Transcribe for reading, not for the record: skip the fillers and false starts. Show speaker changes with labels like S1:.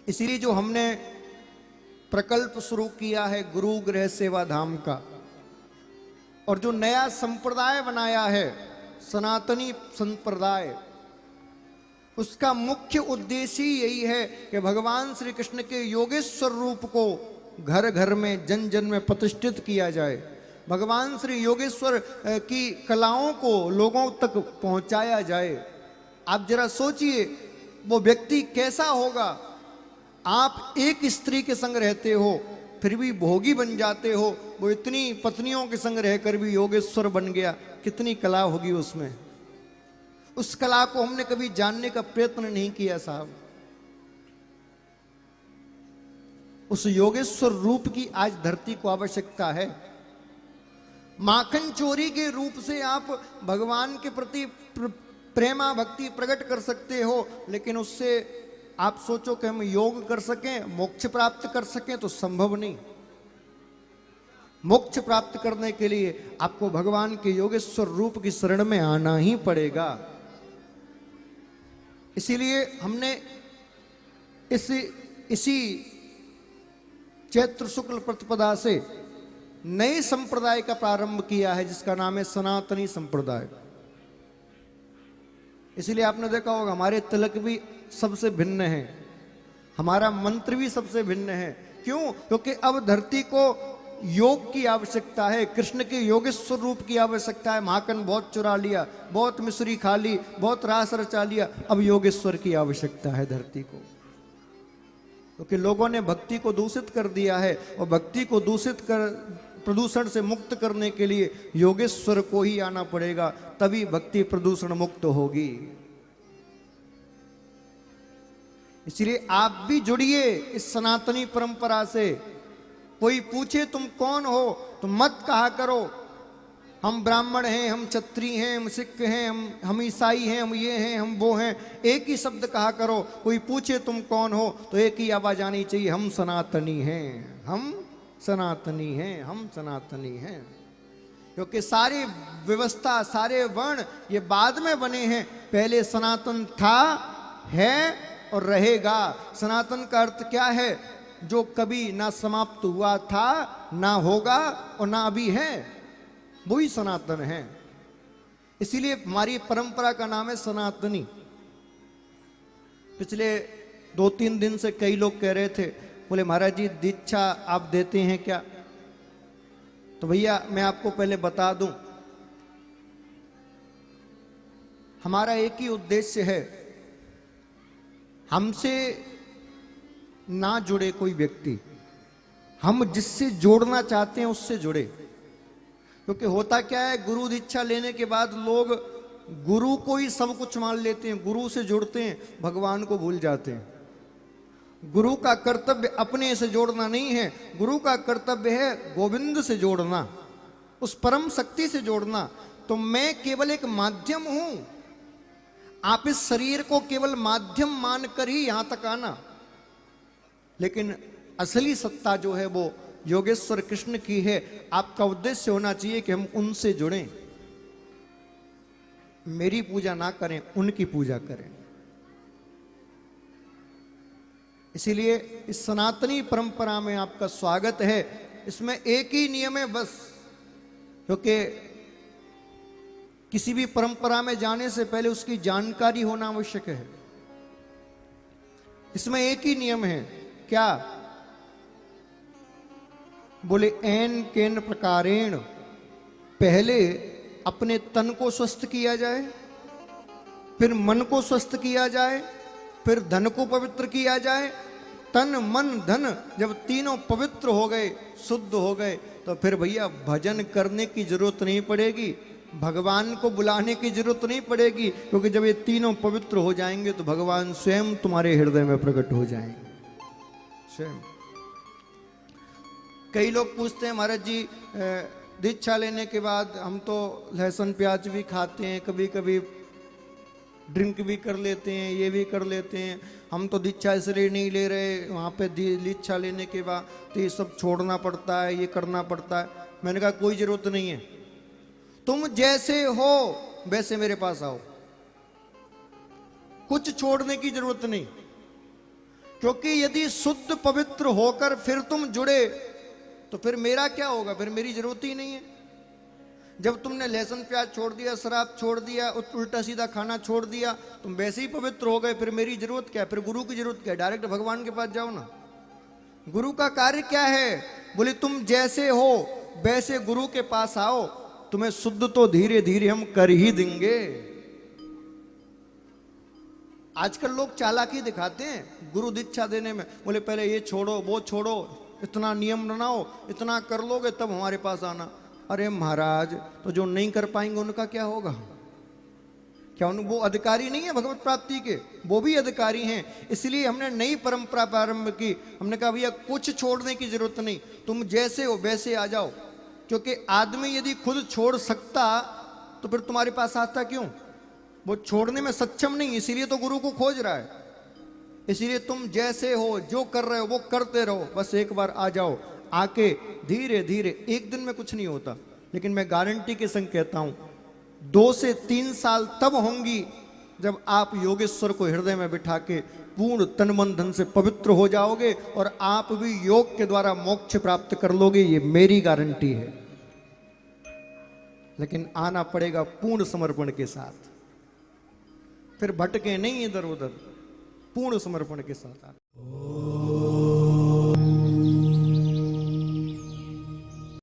S1: इसीलिए जो हमने प्रकल्प शुरू किया है गुरु गृह सेवा धाम का, और जो नया संप्रदाय बनाया है सनातनी संप्रदाय, उसका मुख्य उद्देश्य ही यही है कि भगवान श्री कृष्ण के योगेश्वर रूप को घर घर में जन जन में प्रतिष्ठित किया जाए, भगवान श्री योगेश्वर की कलाओं को लोगों तक पहुंचाया जाए। आप जरा सोचिए वो व्यक्ति कैसा होगा। आप एक स्त्री के संग रहते हो फिर भी भोगी बन जाते हो, वो इतनी पत्नियों के संग रहकर भी योगेश्वर बन गया, कितनी कला होगी उसमें। उस कला को हमने कभी जानने का प्रयत्न नहीं किया साहब। उस योगेश्वर रूप की आज धरती को आवश्यकता है। माखन चोरी के रूप से आप भगवान के प्रति प्रेमा भक्ति प्रकट कर सकते हो, लेकिन उससे आप सोचो कि हम योग कर सकें, मोक्ष प्राप्त कर सकें, तो संभव नहीं। मोक्ष प्राप्त करने के लिए आपको भगवान के योगेश्वर रूप की शरण में आना ही पड़ेगा। इसीलिए हमने इसी चैत्र शुक्ल प्रतिपदा से नए संप्रदाय का प्रारंभ किया है, जिसका नाम है सनातनी संप्रदाय। इसीलिए आपने देखा होगा हमारे तिलक भी सबसे भिन्न है, हमारा मंत्र भी सबसे भिन्न है। क्यों? क्योंकि अब धरती को योग की आवश्यकता है, कृष्ण के योगेश्वर रूप की आवश्यकता है। माखन बहुत चुरा लिया, बहुत मिश्री खा ली, बहुत रास रचा लिया, अब योगेश्वर की आवश्यकता है धरती को। क्योंकि लोगों ने भक्ति को दूषित कर दिया है, और भक्ति को दूषित कर प्रदूषण से मुक्त करने के लिए योगेश्वर को ही आना पड़ेगा, तभी भक्ति प्रदूषण मुक्त होगी। इसलिए आप भी जुड़िए इस सनातनी परंपरा से। कोई पूछे तुम कौन हो तो मत कहा करो हम ब्राह्मण हैं, हम क्षत्रिय हैं, हम सिख हैं, हम ईसाई हैं, हम ये हैं, हम वो हैं। एक ही शब्द कहा करो। कोई पूछे तुम कौन हो तो एक ही आवाज आनी चाहिए, हम सनातनी हैं, हम सनातनी हैं, हम सनातनी हैं। क्योंकि सारी व्यवस्था, सारे वर्ण ये बाद में बने हैं, पहले सनातन था, है और रहेगा। सनातन का अर्थ क्या है? जो कभी ना समाप्त हुआ था, ना होगा और ना अभी है, वही सनातन है। इसीलिए हमारी परंपरा का नाम है सनातनी। पिछले 2-3 दिन से कई लोग कह रहे थे, बोले महाराज जी दीक्षा आप देते हैं क्या? तो भैया मैं आपको पहले बता दूं, हमारा एक ही उद्देश्य है, हमसे ना जुड़े कोई व्यक्ति, हम जिससे जोड़ना चाहते हैं उससे जुड़े। क्योंकि होता क्या है, गुरु दीक्षा लेने के बाद लोग गुरु को ही सब कुछ मान लेते हैं, गुरु से जुड़ते हैं, भगवान को भूल जाते हैं। गुरु का कर्तव्य अपने से जोड़ना नहीं है, गुरु का कर्तव्य है गोविंद से जोड़ना, उस परम शक्ति से जोड़ना। तो मैं केवल एक माध्यम हूं, आप इस शरीर को केवल माध्यम मानकर ही यहां तक आना, लेकिन असली सत्ता जो है वो योगेश्वर कृष्ण की है। आपका उद्देश्य होना चाहिए कि हम उनसे जुड़ें, मेरी पूजा ना करें, उनकी पूजा करें। इसीलिए इस सनातनी परंपरा में आपका स्वागत है। इसमें एक ही नियम है बस, क्योंकि किसी भी परंपरा में जाने से पहले उसकी जानकारी होना आवश्यक है। इसमें एक ही नियम है, क्या? बोले एन केन प्रकारेण, पहले अपने तन को स्वस्थ किया जाए, फिर मन को स्वस्थ किया जाए, फिर धन को पवित्र किया जाए। तन मन धन जब तीनों पवित्र हो गए, शुद्ध हो गए, तो फिर भैया भजन करने की जरूरत नहीं पड़ेगी, भगवान को बुलाने की जरूरत नहीं पड़ेगी। क्योंकि जब ये तीनों पवित्र हो जाएंगे तो भगवान स्वयं तुम्हारे हृदय में प्रकट हो जाएंगे, स्वयं। कई लोग पूछते हैं महाराज जी दीक्षा लेने के बाद हम तो लहसुन प्याज भी खाते हैं, कभी कभी ड्रिंक भी कर लेते हैं, ये भी कर लेते हैं, हम तो दीक्षा इसलिए नहीं ले रहे, वहाँ पे दीक्षा लेने के बाद तो ये सब छोड़ना पड़ता है, ये करना पड़ता है। मैंने कहा कोई ज़रूरत नहीं है, तुम जैसे हो वैसे मेरे पास आओ, कुछ छोड़ने की जरूरत नहीं। क्योंकि यदि शुद्ध पवित्र होकर फिर तुम जुड़े तो फिर मेरा क्या होगा, फिर मेरी जरूरत ही नहीं है। जब तुमने लहसुन प्याज छोड़ दिया, शराब छोड़ दिया, उल्टा सीधा खाना छोड़ दिया, तुम वैसे ही पवित्र हो गए, फिर मेरी जरूरत क्या है, फिर गुरु की जरूरत क्या है, डायरेक्ट भगवान के पास जाओ ना। गुरु का कार्य क्या है, बोले तुम जैसे हो वैसे गुरु के पास आओ, तुम्हें शुद्ध तो धीरे धीरे हम कर ही देंगे। आजकल लोग चालाकी दिखाते हैं गुरु दीक्षा देने में, बोले पहले ये छोड़ो वो छोड़ो, इतना नियम बनाओ, इतना कर लोगे तब हमारे पास आना। अरे महाराज, तो जो नहीं कर पाएंगे उनका क्या होगा? क्या वो अधिकारी नहीं है भगवत प्राप्ति के? वो भी अधिकारी हैं। इसलिए हमने नई परंपरा प्रारंभ की। हमने कहा भैया कुछ छोड़ने की जरूरत नहीं, तुम जैसे हो वैसे आ जाओ। क्योंकि आदमी यदि खुद छोड़ सकता तो फिर तुम्हारे पास आता क्यों? वो छोड़ने में सक्षम नहीं, इसीलिए तो गुरु को खोज रहा है। इसीलिए तुम जैसे हो, जो कर रहे हो वो करते रहो, बस एक बार आ जाओ। आके धीरे धीरे, एक दिन में कुछ नहीं होता, लेकिन मैं गारंटी के संग कहता हूं 2 से 3 साल तब होंगी जब आप योगेश्वर को हृदय में बिठा के पूर्ण तन मन धन से पवित्र हो जाओगे और आप भी योग के द्वारा मोक्ष प्राप्त कर लोगे, ये मेरी गारंटी है। लेकिन आना पड़ेगा पूर्ण समर्पण के साथ, फिर भटके नहीं इधर उधर, पूर्ण समर्पण के साथ।